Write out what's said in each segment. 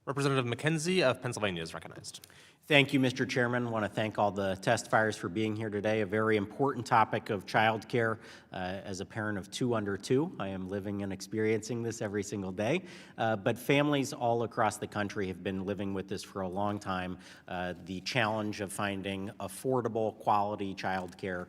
Representative Mackenzie of Pennsylvania is recognized. Thank you, Mr. Chairman. I want to thank all the testifiers for being here today. A very important topic of childcare. As a parent of 2 under 2, I am living and experiencing this every single day. But families all across the country have been living with this for a long time. The challenge of finding affordable, quality childcare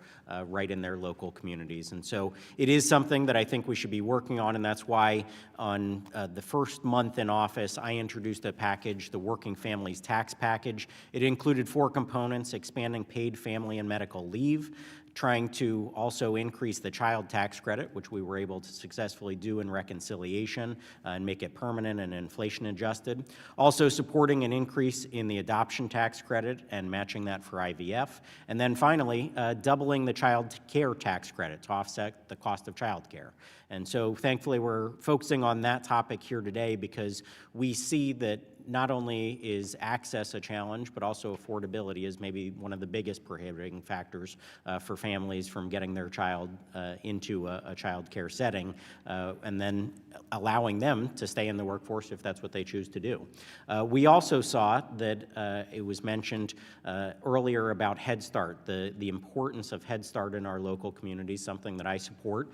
right in their local communities. And so it is something that I think we should be working on, and that's why on the first month in office, I introduced a package, the Working Families Tax Package. It included 4 components: expanding paid family and medical leave, trying to also increase the child tax credit, which we were able to successfully do in reconciliation and make it permanent and inflation adjusted. Also supporting an increase in the adoption tax credit and matching that for IVF. And then finally, doubling the child care tax credit to offset the cost of child care. And so thankfully we're focusing on that topic here today because we see that not only is access a challenge, but also affordability is maybe one of the biggest prohibiting factors for families from getting their child into a child care setting, and then allowing them to stay in the workforce if that's what they choose to do. We also saw that it was mentioned earlier about Head Start, the importance of Head Start in our local communities, something that I support.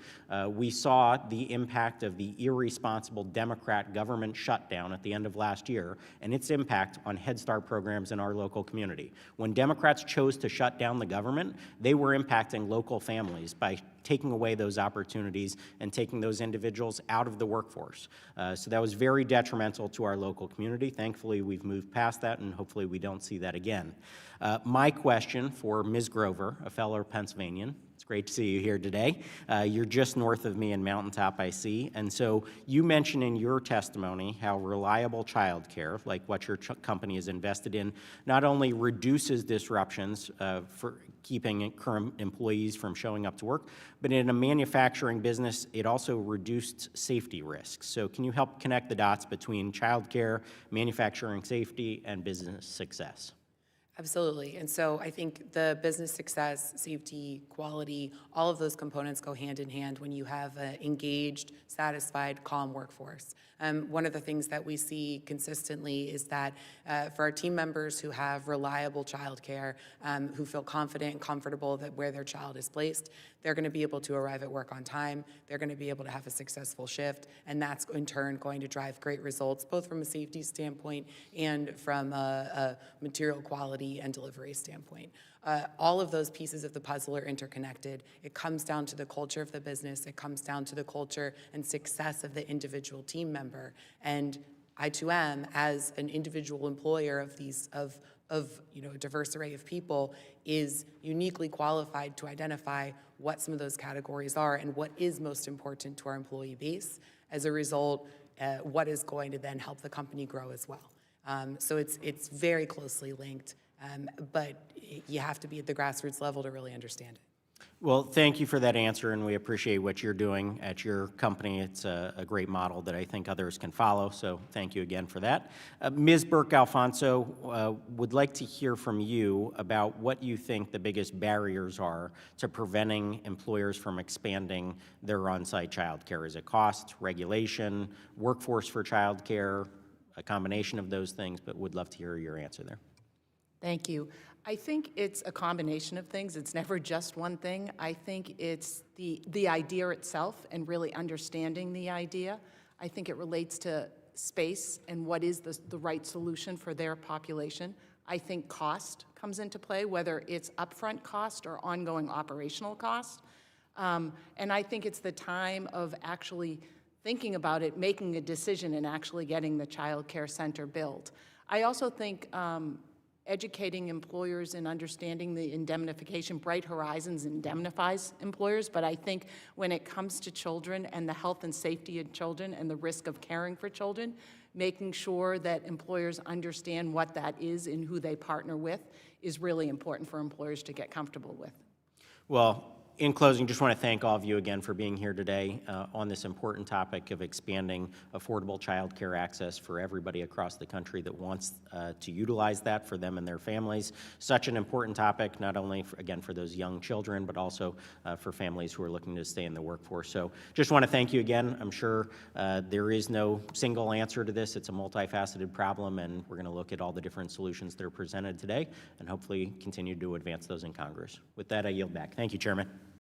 We saw the impact of the irresponsible Democrat government shutdown at the end of last year and its impact on Head Start programs in our local community. When Democrats chose to shut down the government, they were impacting local families by taking away those opportunities and taking those individuals out of the workforce. So that was very detrimental to our local community. Thankfully, we've moved past that, and hopefully we don't see that again. My question for Ms. Grover, a fellow Pennsylvanian. It's great to see you here today. You're just north of me in Mountaintop, I see. And so you mentioned in your testimony how reliable childcare, like what your company is invested in, not only reduces disruptions for keeping current employees from showing up to work, but in a manufacturing business, it also reduced safety risks. So can you help connect the dots between childcare, manufacturing safety, and business success? Absolutely. And so I think the business success, safety, quality, all of those components go hand in hand when you have an engaged, satisfied, calm workforce. One of the things that we see consistently is that for our team members who have reliable childcare, who feel confident and comfortable that where their child is placed, they're going to be able to arrive at work on time, they're going to be able to have a successful shift, and that's in turn going to drive great results, both from a safety standpoint and from a material quality and delivery standpoint. All of those pieces of the puzzle are interconnected. It comes down to the culture of the business. It comes down to the culture and success of the individual team member. And I too am, as an individual employer of a diverse array of people, is uniquely qualified to identify what some of those categories are and what is most important to our employee base. As a result, what is going to then help the company grow as well. So it's very closely linked. But you have to be at the grassroots level to really understand it. Well, thank you for that answer, and we appreciate what you're doing at your company. It's a great model that I think others can follow, so thank you again for that. Ms. Burke-Alfonso, would like to hear from you about what you think the biggest barriers are to preventing employers from expanding their on-site child care. Is it cost, regulation, workforce for child care, a combination of those things, but would love to hear your answer there. Thank you. I think it's a combination of things. It's never just one thing. I think it's the idea itself and really understanding the idea. I think it relates to space and what is the right solution for their population. I think cost comes into play, whether it's upfront cost or ongoing operational cost. And I think it's the time of actually thinking about it, making a decision, and actually getting the child care center built. I also think educating employers and understanding the indemnification. Bright Horizons indemnifies employers, but I think when it comes to children and the health and safety of children and the risk of caring for children, making sure that employers understand what that is and who they partner with is really important for employers to get comfortable with. Well, in closing, just want to thank all of you again for being here today on this important topic of expanding affordable child care access for everybody across the country that wants to utilize that for them and their families. Such an important topic, not only, again, for those young children, but also for families who are looking to stay in the workforce. So just want to thank you again. I'm sure there is no single answer to this. It's a multifaceted problem, and we're going to look at all the different solutions that are presented today and hopefully continue to advance those in Congress. With that, I yield back. Thank you, Chairman.